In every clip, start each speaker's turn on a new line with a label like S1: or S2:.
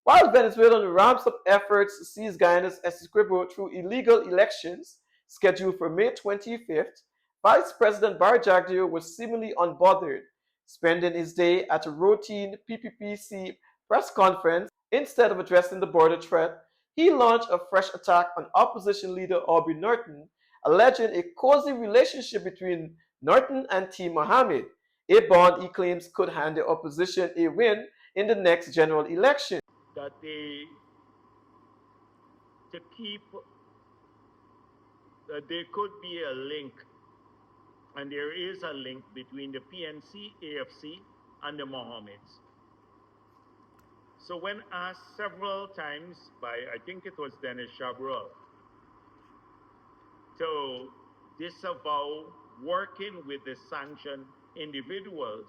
S1: While Venezuela ramps up efforts to seize Guyana's Essequibo through illegal elections scheduled for May 25th, Vice President Bharrat Jagdeo was seemingly unbothered, spending his day at a routine PPPC press conference. Instead of addressing the border threat, he launched a fresh attack on opposition leader Aubrey Norton, alleging a cozy relationship between Norton and T. Mohammed, a bond he claims could hand the opposition a win in the next general election.
S2: That to keep, that there could be a link, and there is a link between the PNC, AFC, and the Mohammeds. So when asked several times by, I think it was Dennis Chabrol, to disavow working with the sanctioned individuals,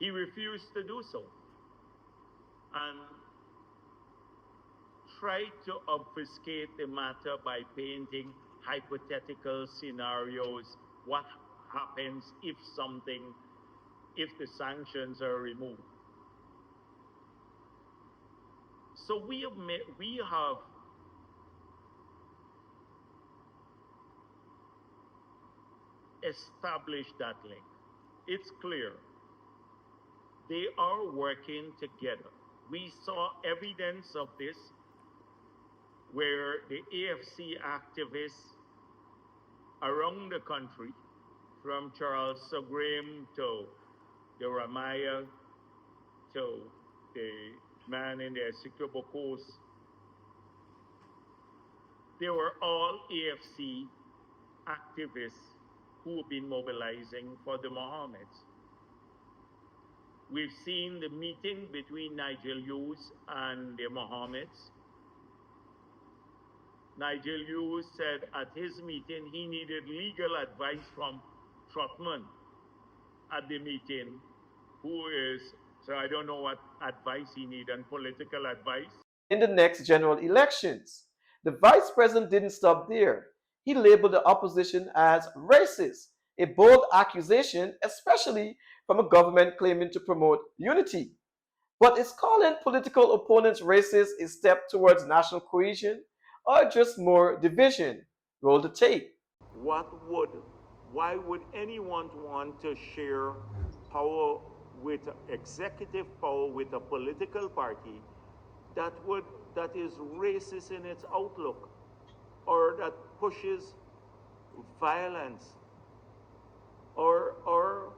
S2: he refused to do so and tried to obfuscate the matter by painting hypothetical scenarios. What happens if the sanctions are removed? So we have established that link. It's clear. They are working together. We saw evidence of this where the AFC activists around the country, from Charles Sogrim to the Ramaya to the man in the Essequibo Coast, they were all AFC activists who have been mobilizing for the Mohammeds. We've seen the meeting between Nigel Hughes and the Mohammeds. Nigel Hughes said at his meeting he needed legal advice from Trotman at the meeting, so I don't know what advice he needed, and political advice.
S1: In the next general elections, the vice president didn't stop there. He labeled the opposition as racist, a bold accusation, especially from a government claiming to promote unity. But is calling political opponents racist a step towards national cohesion or just more division? Roll the tape.
S2: Why would anyone want to share power with executive power with a political party that is racist in its outlook, or that pushes violence, or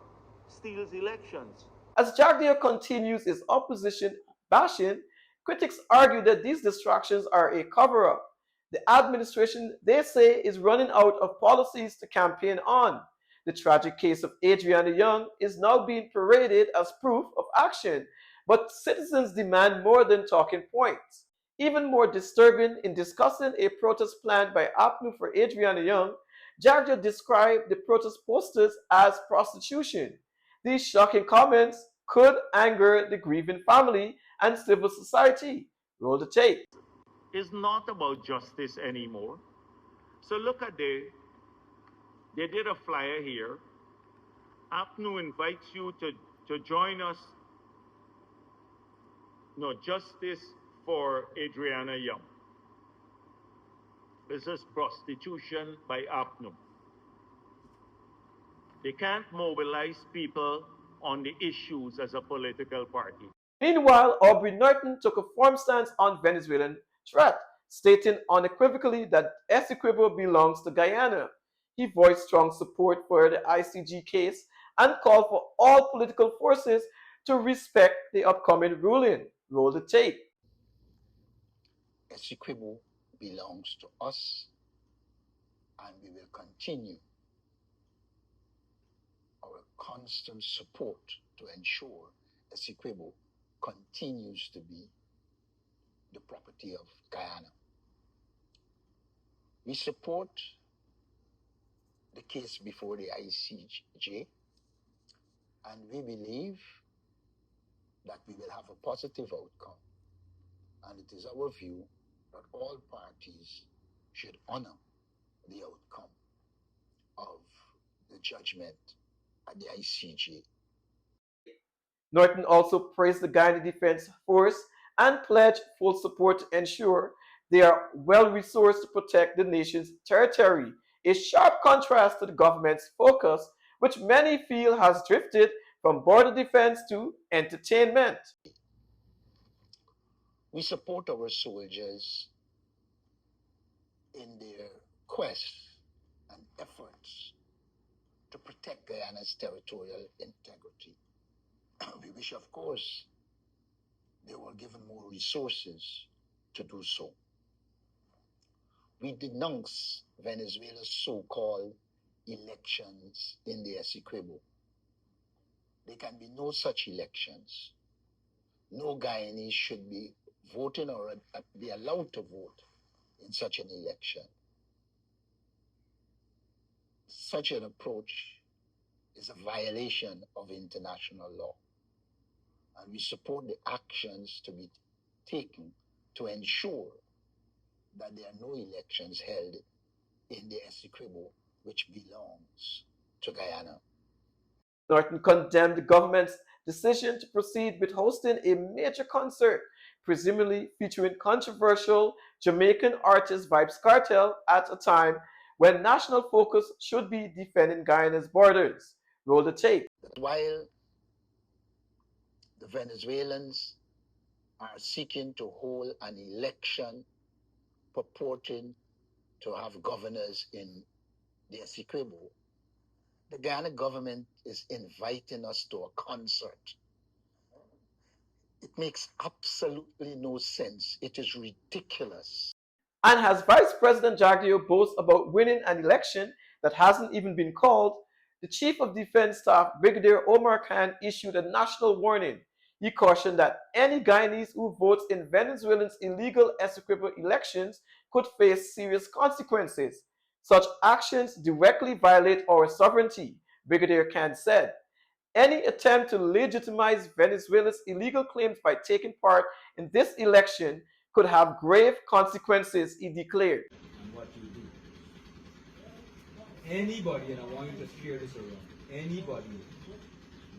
S2: steals elections?
S1: As Jagdeo continues his opposition bashing, critics argue that these distractions are a cover-up. The administration, they say, is running out of policies to campaign on. The tragic case of Adrianna Younge is now being paraded as proof of action, but citizens demand more than talking points. Even more disturbing, in discussing a protest planned by APNU for Adrianna Younge, Jagdeo described the protest posters as prostitution. These shocking comments could anger the grieving family and civil society. Roll the tape.
S2: It's not about justice anymore. So look at they did a flyer here. APNU invites you to join us. No, justice for Adrianna Younge. This is prostitution by APNU. They can't mobilize people on the issues as a political party.
S1: Meanwhile, Aubrey Norton took a firm stance on Venezuelan threat, stating unequivocally that Essequibo belongs to Guyana. He voiced strong support for the ICJ case and called for all political forces to respect the upcoming ruling. Roll the tape.
S3: Essequibo belongs to us, and we will continue our constant support to ensure Essequibo continues to be the property of Guyana. We support the case before the ICJ, and we believe that we will have a positive outcome. And it is our view that all parties should honor the outcome of the judgment at the ICJ.
S1: Norton also praised the Guyana Defense Force and pledged full support to ensure they are well-resourced to protect the nation's territory, a sharp contrast to the government's focus, which many feel has drifted from border defense to entertainment.
S3: We support our soldiers in their quest and efforts to protect Guyana's territorial integrity. We wish, of course, they were given more resources to do so. We denounce Venezuela's so-called elections in the Essequibo. There can be no such elections. No Guyanese should be voting or be allowed to vote in such an election. Such an approach is a violation of international law, and we support the actions to be taken to ensure that there are no elections held in the Essequibo, which belongs to Guyana.
S1: Norton condemned the government's decision to proceed with hosting a major concert, presumably featuring controversial Jamaican artist Vybz Kartel at a time when national focus should be defending Guyana's borders. Roll the tape.
S3: While the Venezuelans are seeking to hold an election purporting to have governors in the Essequibo, the Guyana government is inviting us to a concert. It makes absolutely no sense. It is ridiculous.
S1: And as Vice President Jagdeo boasts about winning an election that hasn't even been called, the Chief of Defense Staff, Brigadier Omar Khan, issued a national warning. He cautioned that any Guyanese who votes in Venezuelans' illegal Essequibo elections could face serious consequences. Such actions directly violate our sovereignty, Brigadier Khan said. Any attempt to legitimize Venezuela's illegal claims by taking part in this election could have grave consequences, he declared.
S4: And what you do. Anybody, and I want you to share this around, anybody,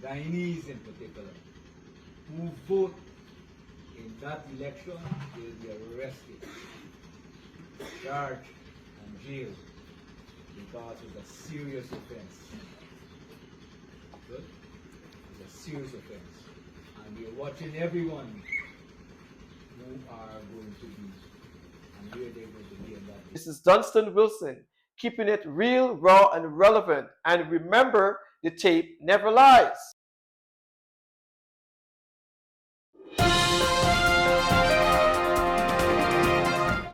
S4: Guyanese in particular, who vote in that election will be arrested, charged, and jailed because it's a serious offense. Good? It's a serious offense. And we're watching everyone who are going to be and where they're going to be in that.
S1: This is Dunstan Wilson, keeping it real, raw, and relevant. And remember, the tape never lies.